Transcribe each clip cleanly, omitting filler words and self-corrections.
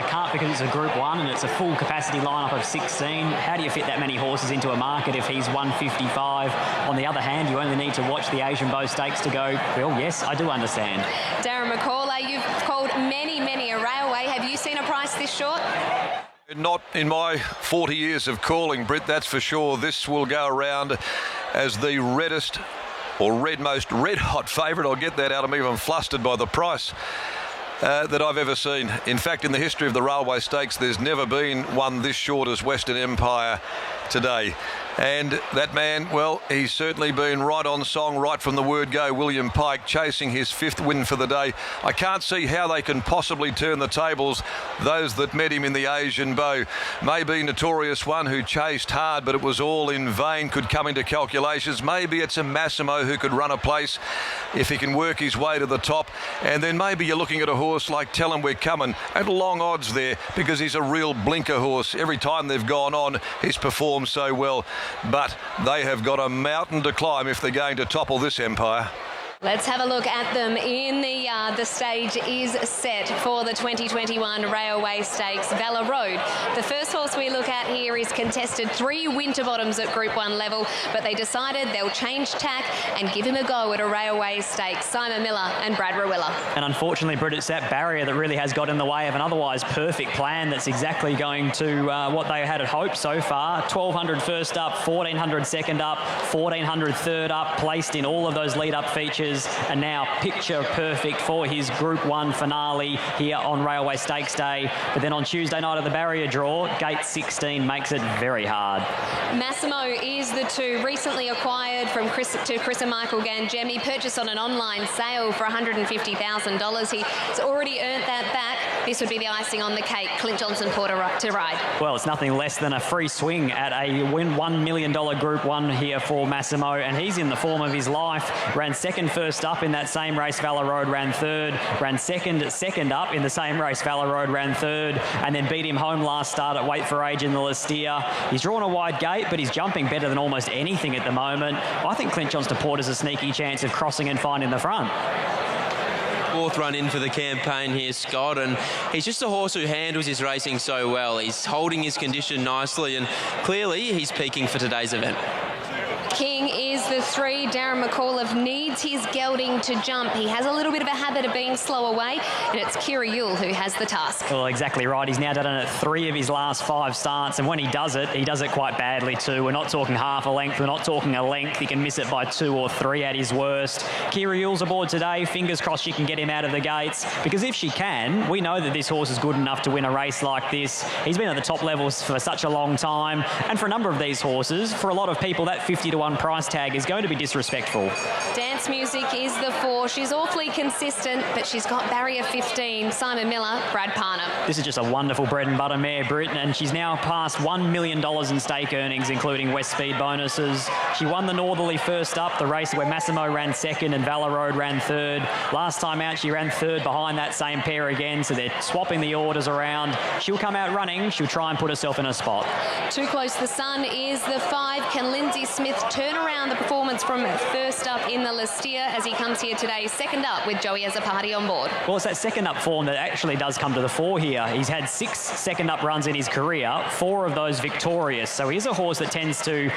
I can't because it's a Group 1 and it's a full capacity lineup of 16. How do you fit that many horses into a market if he's 155? On the other hand, you only need to watch the Asian Bow Stakes to go, well, yes, I do understand. Darren McCauley, you've called many a railway. Have you seen a price this short? Not in my 40 years of calling, Britt, that's for sure. This will go around as the reddest or most red-hot favourite. I'll get that out. I'm even flustered by the price that I've ever seen. In fact, in the history of the Railway Stakes, there's never been one this short as Western Empire today. And that man, well, he's certainly been right on song right from the word go. William Pike chasing his 5th win for the day. I can't see how they can possibly turn the tables, those that met him in the Asian Bow. Maybe Notorious One, who chased hard, but it was all in vain, could come into calculations. Maybe it's a Massimo who could run a place if he can work his way to the top. And then maybe you're looking at a horse like Tell 'Em We're Coming at long odds there, because he's a real blinker horse. Every time they've gone on, he's performed so well. But they have got a mountain to climb if they're going to topple this Empire. Let's have a look at them in the yard. The stage is set for the 2021 Railway Stakes, Valor Road. The first horse we look at here is contested 3 Winterbottoms at Group 1 level, but they decided they'll change tack and give him a go at a Railway Stakes. Simon Miller and Brad Rawiller. And unfortunately, Britt, it's that barrier that really has got in the way of an otherwise perfect plan that's exactly going to what they had hoped so far. 1200 first up, 1400 second up, 1400 third up, placed in all of those lead-up features, and now picture perfect for his Group 1 finale here on Railway Stakes Day. But then on Tuesday night at the barrier draw, gate 16 makes it very hard. Massimo is the 2 recently acquired from Chris and Michael Gangemi, purchased on an online sale for $150,000. He's already earned that back. This would be the icing on the cake. Clint Johnson Porter to ride. Well, it's nothing less than a free swing at a $1 million Group 1 here for Massimo, and he's in the form of his life. Ran second first up in that same race, Valor Road ran third, ran second up in the same race, Valor Road ran third, and then beat him home last start at Wait for Age in the Listia. He's drawn a wide gate, but he's jumping better than almost anything at the moment. I think Clint Johnston Porter's a sneaky chance of crossing and finding the front. 4th run in for the campaign here, Scott, and he's just a horse who handles his racing so well. He's holding his condition nicely, and clearly he's peaking for today's event. King is the 3. Darren McCauley needs his gelding to jump. He has a little bit of a habit of being slow away, and it's Kira Yule who has the task. Well, exactly right. He's now done it at 3 of his last 5 starts, and when he does it quite badly too. We're not talking half a length, we're not talking a length. He can miss it by 2 or 3 at his worst. Kira Yule's aboard today. Fingers crossed she can get him out of the gates, because if she can, we know that this horse is good enough to win a race like this. He's been at the top levels for such a long time, and for a number of these horses, for a lot of people, that 50-1 price tag is going to be disrespectful. Dance Music is the 4. She's awfully consistent, but she's got barrier 15. Simon Miller, Brad Parnham. This is just a wonderful bread and butter mare, Britt, and she's now past $1 million in stake earnings, including West Speed bonuses. She won the Northerly first up, the race where Massimo ran second and Valor Road ran third. Last time out, she ran third behind that same pair again, so they're swapping the orders around. She'll come out running. She'll try and put herself in a spot. Too Close the Sun is the 5. Can Lindsay Smith turn around the performance from first up in the Listia as he comes here today, second up with Joey as a party on board? Well, it's that second up form that actually does come to the fore here. He's had 6 second up runs in his career, 4 of those victorious. So he's a horse that tends to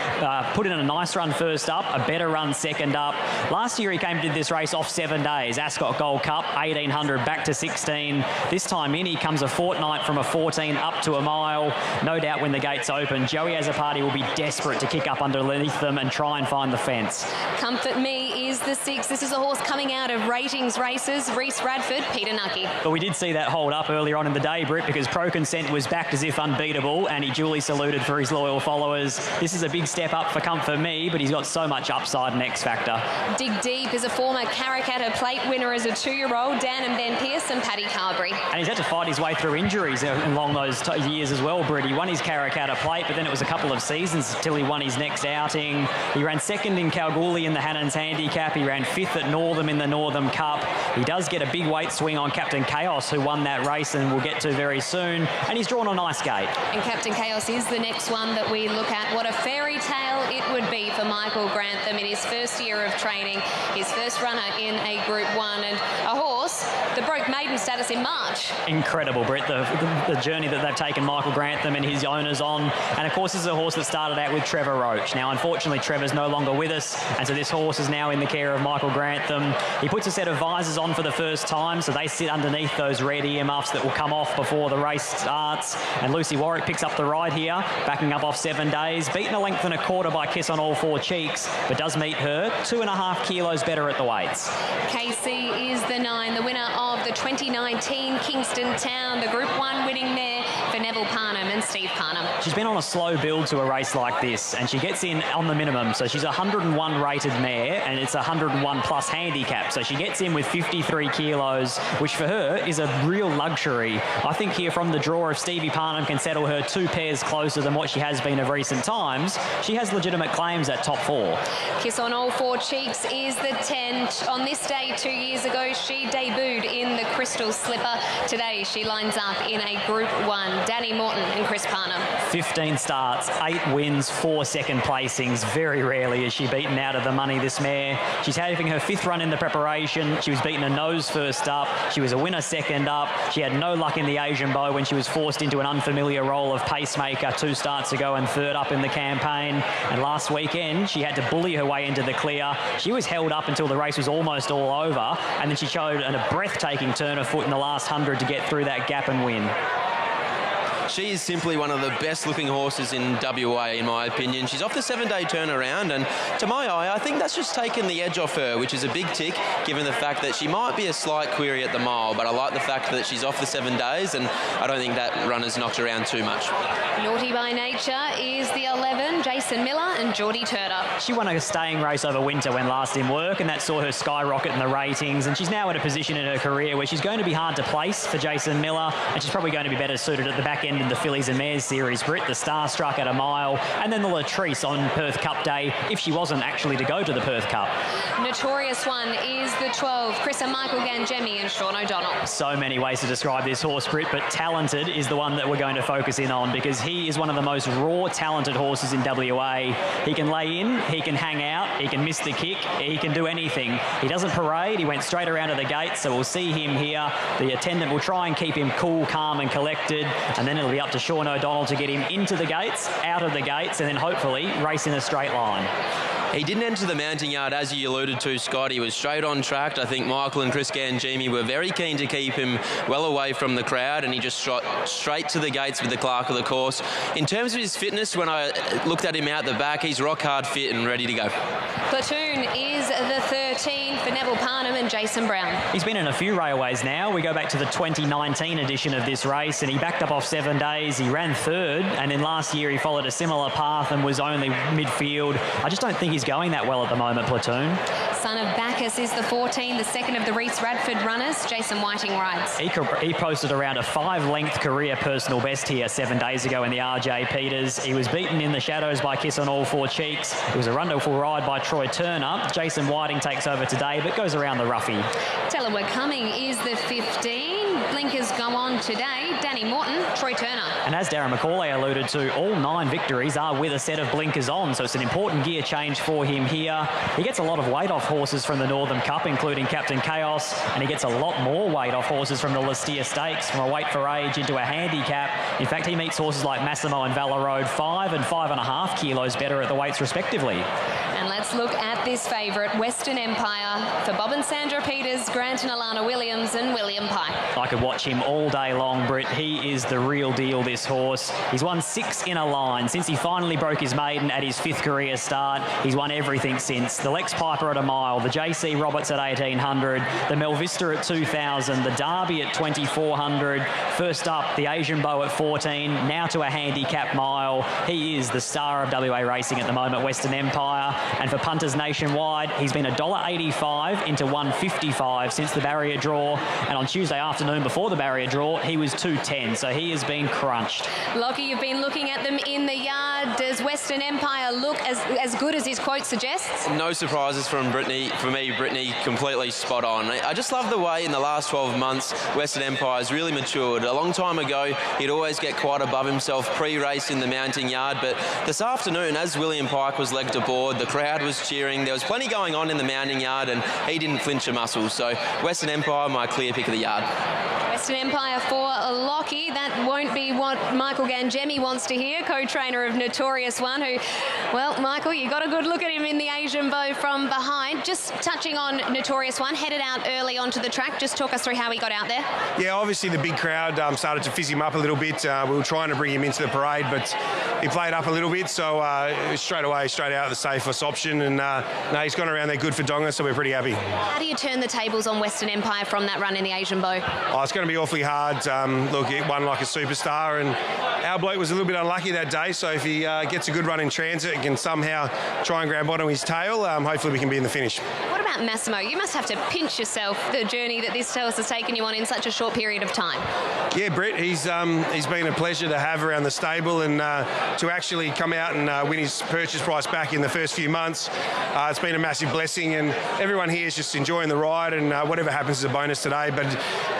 put in a nice run first up, a better run second up. Last year he came to this race off 7 days. Ascot Gold Cup, 1800 back to 16. This time in, he comes a fortnight from a 14 up to a mile. No doubt when the gates open, Joey as a party will be desperate to kick up underneath them and try and find the fence. Comfort Me is the 6. This is a horse coming out of ratings races. Reese Radford, Peter Nucky. But we did see that hold up earlier on in the day, Britt, because Pro Consent was backed as if unbeatable, and he duly saluted for his loyal followers. This is a big step up for Comfort Me, but he's got so much upside and X factor. Dig Deep is a former Karrakatta Plate winner as a 2-year-old. Dan and Ben Pearce and Paddy Carberry. And he's had to fight his way through injuries along those years as well, Britt. He won his Karrakatta Plate, but then it was a couple of seasons till he won his next outing. He ran second in Kalgoorlie in the Hannans Handicap. He ran 5th at Northam in the Northam Cup. He does get a big weight swing on Captain Chaos, who won that race and we'll get to very soon. And he's drawn a nice gate. And Captain Chaos is the next one that we look at. What a fairy tale it would be for Michael Grantham in his first year of training, his first runner in a Group 1, and a horse that broke maiden status in March. Incredible, Brett, the journey that they've taken Michael Grantham and his owners on. And of course, this is a horse that started out with Trevor Roach. Now, unfortunately, Trevor's no longer with us, and so this horse is now in the care of Michael Grantham. He puts a set of visors on for the first time, so they sit underneath those red earmuffs that will come off before the race starts. And Lucy Warwick picks up the ride here, backing up off 7 days, beaten a length and a quarter by Kiss on All Four Cheeks, but does meet her 2.5 kilos better at the weights. KC is the 9, the winner of the 2019 Kingston Town, the Group 1 winning mare for Neville Parnham and Steve Parnham. She's been on a slow build to a race like this, and she gets in on the minimum. So she's a 101 rated mare, and it's a 101 plus handicap. So she gets in with 53 kilos, which for her is a real luxury. I think here from the draw, if Stevie Parnham can settle her 2 pairs closer than what she has been of recent times, she has legitimate claims at top 4. Kiss on All Four Cheeks is the 10. On this day 2 years ago, she debuted in the Crystal Slipper. Today, she lines up in a Group 1. Danny Morton and Chris Parnham. 15 starts, 8 wins, 4 second placings. Very rarely is she beaten out of the money, this mare. She's having her 5th run in the preparation. She was beaten a nose first up. She was a winner second up. She had no luck in the Asian Bow when she was forced into an unfamiliar role of pacemaker 2 starts ago and 3rd up in the campaign. And last weekend, she had to bully her way into the clear. She was held up until the race was almost all over, and then she showed a breathtaking turn of foot in the last 100 to get through that gap and win. She is simply one of the best looking horses in WA, in my opinion. She's off the 7-day turnaround, and to my eye, I think that's just taken the edge off her, which is a big tick, given the fact that she might be a slight query at the mile, but I like the fact that she's off the 7 days, and I don't think that runner's knocked around too much. Naughty by Nature is the 11, Jason Miller and Geordie Turner. She won a staying race over winter when last in work, and that saw her skyrocket in the ratings, and she's now at a position in her career where she's going to be hard to place for Jason Miller, and she's probably going to be better suited at the back end in the Fillies and Mares series, Britt, the Starstruck at a mile, and then the Latrice on Perth Cup Day, if she wasn't actually to go to the Perth Cup. Notorious one is the 12, Chris and Michael Gangemi and Sean O'Donnell. So many ways to describe this horse, Britt, but talented is the one that we're going to focus in on, because he is one of the most raw, talented horses in WA. He can lay in, he can hang out, he can miss the kick, he can do anything. He doesn't parade, he went straight around to the gate, so we'll see him here. The attendant will try and keep him cool, calm and collected, and then it'll be up to Sean O'Donnell to get him into the gates, out of the gates, and then hopefully race in a straight line. He didn't enter the mounting yard, as you alluded to, Scott. He was straight on track. I think Michael and Chris Gangemi were very keen to keep him well away from the crowd, and he just shot straight to the gates with the clerk of the course. In terms of his fitness, when I looked at him out the back, he's rock hard fit and ready to go. Platoon is the 13 for Neville Parnham and Jason Brown. He's been in a few railways now. We go back to the 2019 edition of this race, and he backed up off 7 days. He ran 3rd, and then last year he followed a similar path and was only midfield. I just don't think he's going that well at the moment, Platoon. Son of Bacchus is the 14, the 2nd of the Reese Radford runners. Jason Whiting rides. He posted around a 5-length career personal best here 7 days ago in the RJ Peters. He was beaten in the shadows by Kiss on All Four Cheeks. It was a wonderful ride by Troy Turner. Jason Whiting takes over today, but goes around the roughie. Tell 'em we're coming is the 15. Blinkers go on today. Danny Morton, Troy Turner. And as Darren McCauley alluded to, all 9 victories are with a set of blinkers on, so it's an important gear change for him here. He gets a lot of weight off horses from the Northern Cup, including Captain Chaos, and he gets a lot more weight off horses from the Listia Stakes, from a weight for age into a handicap. In fact, he meets horses like Massimo and Valor Road 5 and 5.5 kilos better at the weights respectively. And let's look at this favourite, Western Empire, for Bob and Sandra Peters, Grant and Alana Williams and William Pike. I could watch him all day long, Britt. He is the real deal, this horse. He's won 6 in a line. Since he finally broke his maiden at his 5th career start, he's won everything since. The Lex Piper at a mile, the JC Roberts at 1800, the Melvista at 2000, the Derby at 2400, first up the Asian Bow at 14, now to a handicap mile. He is the star of WA racing at the moment, Western Empire. And for Punters Nation nationwide. He's been $1.85 into $1.55 since the barrier draw, and on Tuesday afternoon before the barrier draw, he was $2.10, so he has been crunched. Lockie, you've been looking at them in the yard. Does Western Empire look as good as his quote suggests? No surprises from Brittany. For me, Brittany completely spot on. I just love the way in the last 12 months Western Empire has really matured. A long time ago, he'd always get quite above himself pre-race in the mounting yard, but this afternoon, as William Pike was legged aboard, the crowd was cheering. There was plenty going on in the mounting yard, and he didn't flinch a muscle. So Western Empire, my clear pick of the yard. Western Empire for Lockie. That won't be what Michael Gangemi wants to hear, co-trainer of Notorious One, who, well, Michael, you got a good look at him in the Asian Bow from behind. Just touching on Notorious One, headed out early onto the track. Just talk us through how he got out there. Yeah, obviously the big crowd started to fizz him up a little bit. We were trying to bring him into the parade, but he played up a little bit, so straight out the safest option, and no, he's gone around there good for Donga, so we're pretty happy. How do you turn the tables on Western Empire from that run in the Asian Bow? Oh, it's going to be awfully hard. Look, he won like a superstar, and our bloke was a little bit unlucky that day, so if he gets a good run in transit and can somehow try and grab onto his tail, hopefully we can be in the finish. What about Massimo? You must have to pinch yourself, the journey that this horse has taken you on in such a short period of time. Yeah, Brett, he's been a pleasure to have around the stable, and to actually come out and win his purchase price back in the first few months, it's been a massive blessing, and everyone here is just enjoying the ride, and whatever happens is a bonus today, but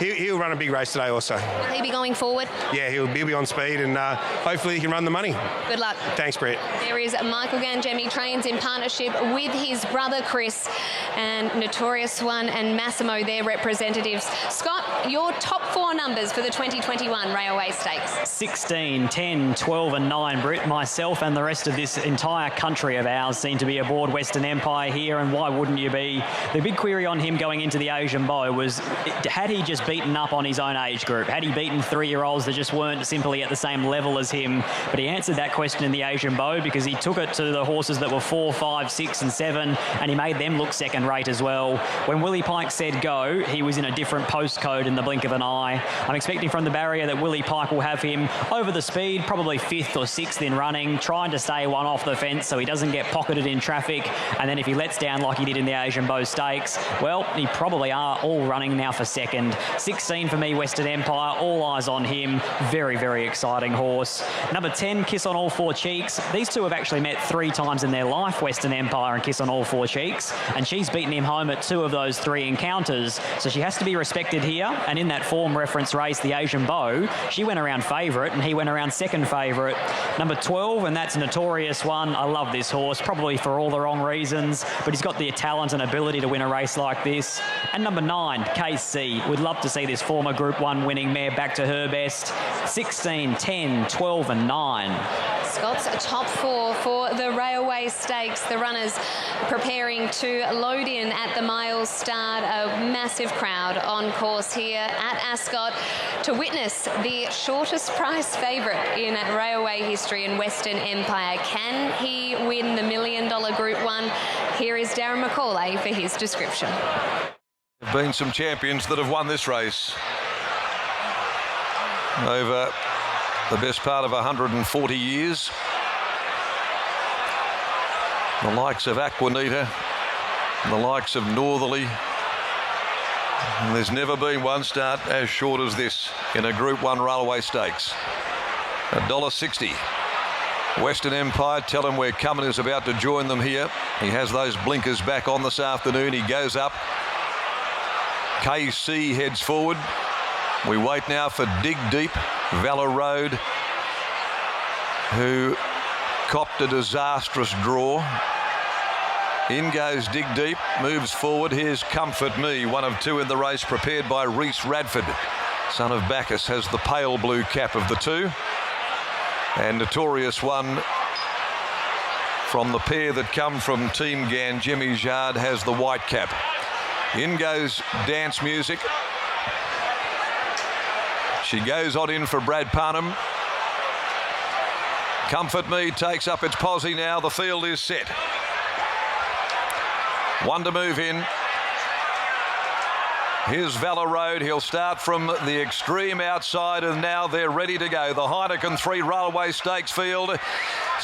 he'll run a big race today also. Will he be going forward? Yeah, he'll be on speed, and hopefully he can run the money. Good luck. Thanks, Brett. There is Michael Gangemi, trains in partnership with his brother Chris, and Notorious One and Massimo, their representatives. Scott, your top four numbers for the 2021 Railway Stakes? 16, 10, 12 and 9, Britt. Myself and the rest of this entire country of ours seem to be aboard Western Empire here, and why wouldn't you be? The big query on him going into the Asian Bow was, had he just beaten up on his own age group? Had he beaten 3-year-olds that just weren't simply at the same level as him? But he answered that question in the Asian Bow because he took it to the horses that were 4, 5, 6 and 7, and he made them look second rate as well. When Willie Pike said go, he was in a different postcode in the blink of an eye. I'm expecting from the barrier that Willie Pike will have him over the speed, probably 5th or 6th in running, trying to stay one off the fence so he doesn't get pocketed in traffic. And then if he lets down like he did in the Asian Bow Stakes, well, he probably are all running now for second. 16 for me, Western Empire, all eyes on him. Very, very exciting horse. Number 10, Kiss on All Four Cheeks. These two have actually met 3 times in their life, Western Empire and Kiss on All Four Cheeks, and she's beaten him home at 2 of those 3 encounters, so she has to be respected here. And in that form reference race, the Asian Bow, she went around favourite and he went around second favourite. Number 12, and that's Notorious One. I love this horse, probably for all the wrong reasons, but he's got the talent and ability to win a race like this. And number 9, KC. We'd love to see this former Group 1 winning mare back to her best. 16, 10, 12 and 9. Scott's top 4 for the Railway Stakes. The runners preparing to load in at the mile start. A massive crowd on course here at Ascot to witness the shortest price favourite in Railway history in Western Empire. Can he win the $1 million Group 1? Here is Darren McCauley for his description. There have been some champions that have won this race over the best part of 140 years. The likes of Aquanita, the likes of Northerly. And there's never been one start as short as this in a Group 1 Railway Stakes. $1.60. Western Empire, tell him we're coming, is about to join them here. He has those blinkers back on this afternoon. He goes up. KC heads forward. We wait now for Dig Deep, Valor Road, who copped a disastrous draw. In goes Dig Deep, moves forward. Here's Comfort Me, one of 2 in the race, prepared by Reese Radford. Son of Bacchus has the pale blue cap of the 2. And Notorious One from the pair that come from Team Gangemi's yard has the white cap. In goes Dance Music. She goes on in for Brad Parnham. Comfort Me takes up its posse now. The field is set. 1 to move in. Here's Valor Road. He'll start from the extreme outside, and now they're ready to go. The Heineken 3 Railway Stakes field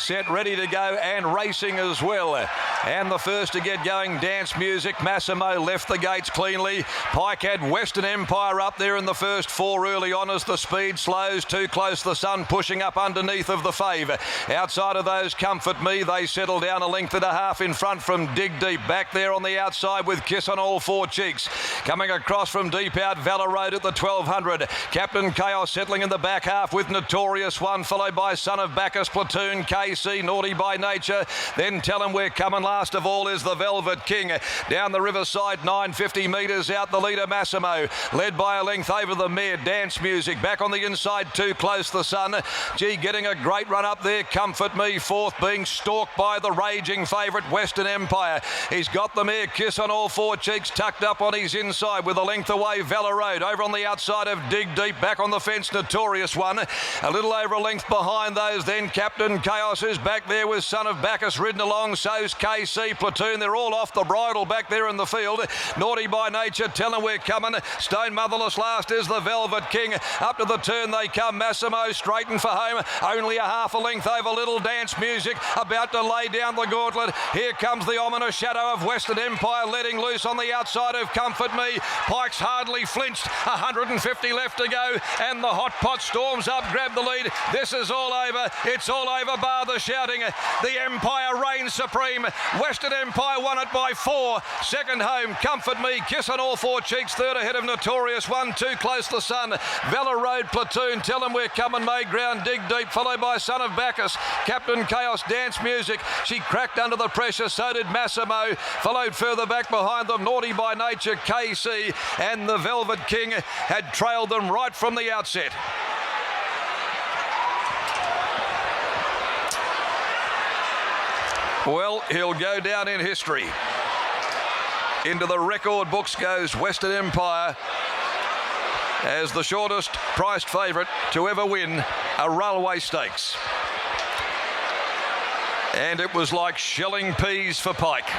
set, ready to go and racing as well. And the first to get going, Dance Music. Massimo left the gates cleanly. Pike had Western Empire up there in the first 4 early on as the speed slows. Too Close the Sun pushing up underneath of the fave. Outside of those, Comfort Me, they settle down a length and a half in front from Dig Deep. Back there on the outside with Kiss on All Four Cheeks. Coming across from deep out, Valor Road at the 1200. Captain Chaos settling in the back half with Notorious One, followed by Son of Bacchus, Platoon, KC, Naughty by Nature. Then Tell 'Em We're Coming. Last of all is the Velvet King. Down the riverside, 950 metres out, the leader Massimo. Led by a length over the mare, Dance Music. Back on the inside, Too Close the Sun. Gee, getting a great run up there, Comfort Me. Fourth being stalked by the raging favourite, Western Empire. He's got the mare Kiss on All Four Cheeks tucked up on his inside with a length away, Valor Road. Over on the outside of Dig Deep, back on the fence, Notorious One. A little over a length behind those, then Captain Chaos is back there with Son of Bacchus ridden along. So's KC, Platoon. They're all off the bridle back there in the field. Naughty by Nature, Tell 'Em We're Coming. Stone Motherless last is the Velvet King. Up to the turn they come. Massimo straightened for home. Only a half a length over Little Dance Music. About to lay down the gauntlet. Here comes the ominous shadow of Western Empire letting loose on the outside of Comfort Me. Pike's hardly flinched. 150 left to go. And the hot pot storms up, grab the lead. This is all over. It's all over bar the shouting. The Empire reigns supreme. Western Empire won it by 4. Second home, Comfort Me, Kiss on All Four Cheeks. Third ahead of Notorious One, Too Close the Sun. Valor Road, Platoon, Tell 'Em We're Coming, made ground, Dig Deep, followed by Son of Bacchus. Captain Chaos, Dance Music. She cracked under the pressure, so did Massimo. Followed further back behind them, Naughty by Nature, KC. And the Velvet King had trailed them right from the outset. Well, he'll go down in history. Into the record books goes Western Empire as the shortest priced favourite to ever win a railway stakes. And it was like shelling peas for Pike.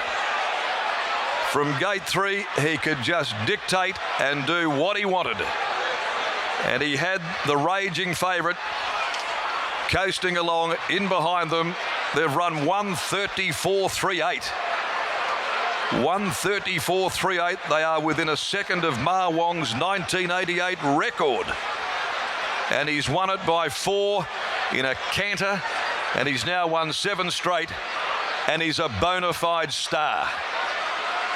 From gate 3, he could just dictate and do what he wanted. And he had the raging favourite coasting along in behind them. They've run 1:34.38. 1:34.38. They are within a second of Ma Wong's 1988 record. And he's won it by 4 in a canter. And he's now won 7 straight. And he's a bona fide star.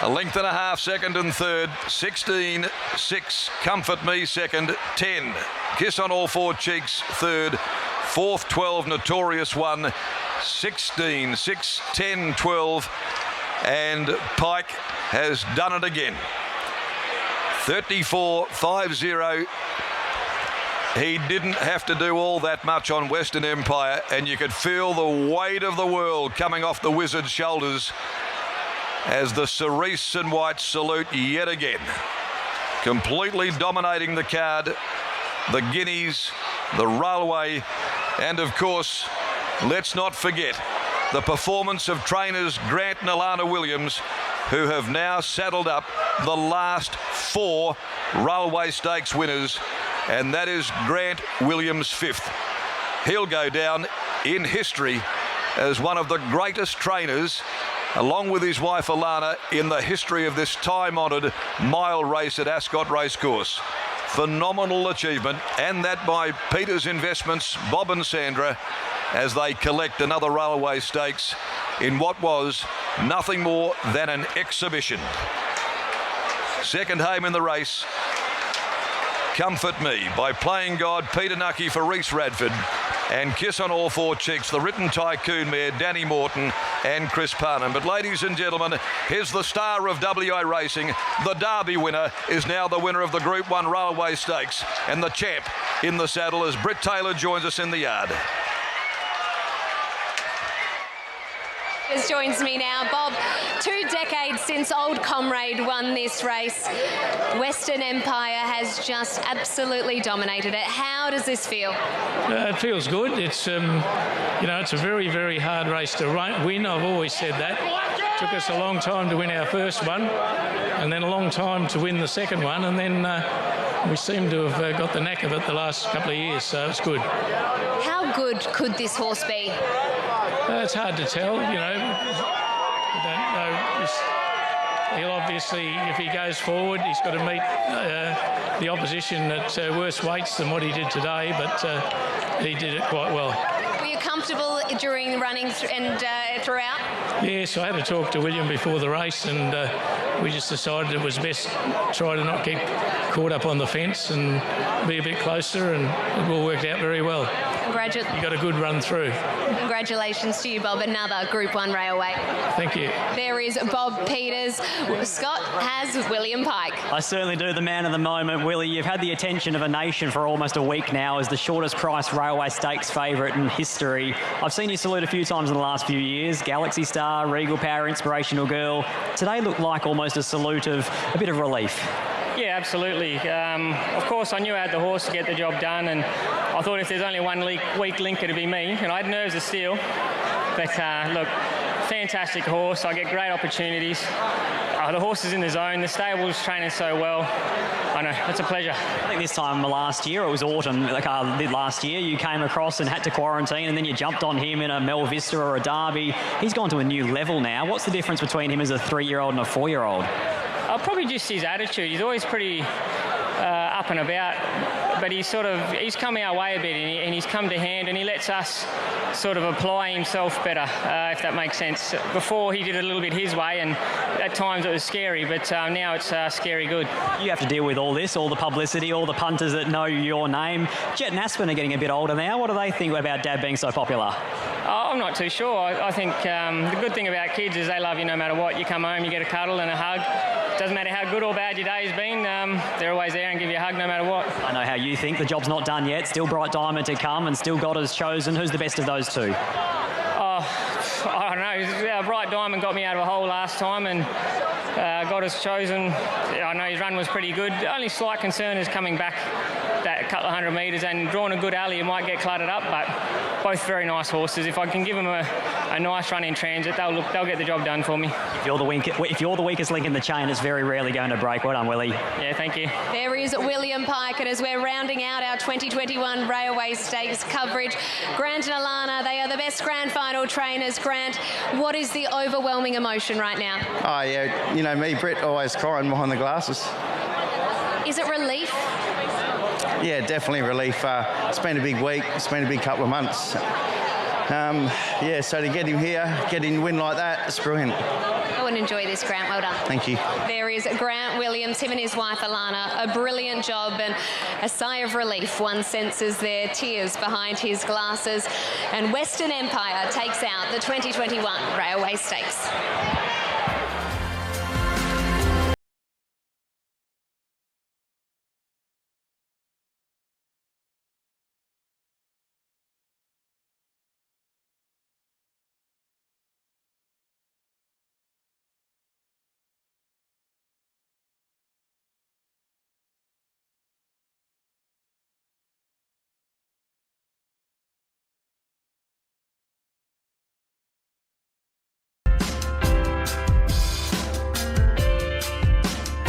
A length and a half, second and third. 16.6. Comfort Me, second. 10. Kiss on All Four Cheeks, third. Fourth, 12. Notorious One. 16, 6, 10, 12. And Pike has done it again. 34.50. He didn't have to do all that much on Western Empire, and you could feel the weight of the world coming off the Wizard's shoulders as the Cerise and White salute yet again. Completely dominating the card, the Guineas, the Railway, and of course, let's not forget the performance of trainers Grant and Alana Williams, who have now saddled up the last 4 Railway Stakes winners, and that is Grant Williams' 5th. He'll go down in history as one of the greatest trainers, along with his wife Alana, in the history of this time-honoured mile race at Ascot Racecourse. Phenomenal achievement, and that by Peter's Investments, Bob and Sandra, as they collect another Railway Stakes in what was nothing more than an exhibition. Second home in the race, Comfort Me by Playing God, Peter Nucky for Reese Radford, and Kiss on All Four Cheeks, the written tycoon mare, Danny Morton and Chris Parnham. But ladies and gentlemen, here's the star of WA racing. The Derby winner is now the winner of the Group 1 Railway Stakes, and the champ in the saddle as Britt Taylor joins us in the yard. Joins me now. Bob, 2 decades since Old Comrade won this race. Western Empire has just absolutely dominated it. How does this feel? It feels good. It's, it's a very, very hard race to win. I've always said that. Took us a long time to win our first one, and then a long time to win the second one, and then we seem to have got the knack of it the last couple of years, so it's good. How good could this horse be? It's hard to tell, you know. We don't know. He'll obviously, if he goes forward, he's got to meet the opposition at worse weights than what he did today, but he did it quite well. Were you comfortable during the running and throughout? Yes, I had a talk to William before the race, and we just decided it was best try to not get caught up on the fence and be a bit closer, and it all worked out very well. You got a good run through. Congratulations to you, Bob. Another Group 1 railway. Thank you. There is Bob Peters. Scott has William Pike. I certainly do. The man of the moment. Willie, you've had the attention of a nation for almost a week now as the shortest price railway stakes favourite in history. I've seen you salute a few times in the last few years. Galaxy Star, Regal Power, Inspirational Girl. Today looked like almost a salute of a bit of relief. Yeah, absolutely. Of course, I knew I had the horse to get the job done, and I thought if there's only one weak link, it'd be me. And I had nerves of steel. But look, fantastic horse. I get great opportunities. The horse is in the zone. The stable's training so well. I know, it's a pleasure. I think this time last year, it was autumn, last year, you came across and had to quarantine, and then you jumped on him in a Mel Vista or a Derby. He's gone to a new level now. What's the difference between him as a 3-year-old and a 4-year-old? Probably just his attitude. He's always pretty up and about, but he's he's coming our way a bit, and he's come to hand, and he lets us sort of apply himself better, if that makes sense. Before he did it a little bit his way, and at times it was scary, but now it's scary good. You have to deal with all this, all the publicity, all the punters that know your name. Jet and Aspen are getting a bit older now. What do they think about Dad being so popular? I'm not too sure. I think the good thing about kids is they love you no matter what. You come home, you get a cuddle and a hug. Doesn't matter how good or bad your day's been, they're always there and give you a hug no matter what. I know how you think. The job's not done yet. Still Bright Diamond to come, and still God has chosen. Who's the best of those two? I don't know. Bright Diamond got me out of a hole last time, and God has chosen. I know his run was pretty good. The only slight concern is coming back that couple of 100 metres and drawing a good alley, you might get cluttered up, but both very nice horses. If I can give them a nice run in transit, they'll get the job done for me. If you're the weakest link in the chain, it's very rarely going to break. Well done, Willie. Yeah, thank you. There is William Pike, and as we're rounding out our 2021 Railway Stakes coverage, Grant and Alana, they are the best grand final trainers. Grant, what is the overwhelming emotion right now? Oh, yeah, you know me, Brett, always crying behind the glasses. Is it relief? Yeah, definitely relief. It's been a big week. It's been a big couple of months. Yeah, so to get him here, get him to win like that, it's brilliant. Go and enjoy this, Grant. Well done. Thank you. There is Grant Williams, him and his wife Alana. A brilliant job and a sigh of relief. One senses their tears behind his glasses. And Western Empire takes out the 2021 Railway Stakes.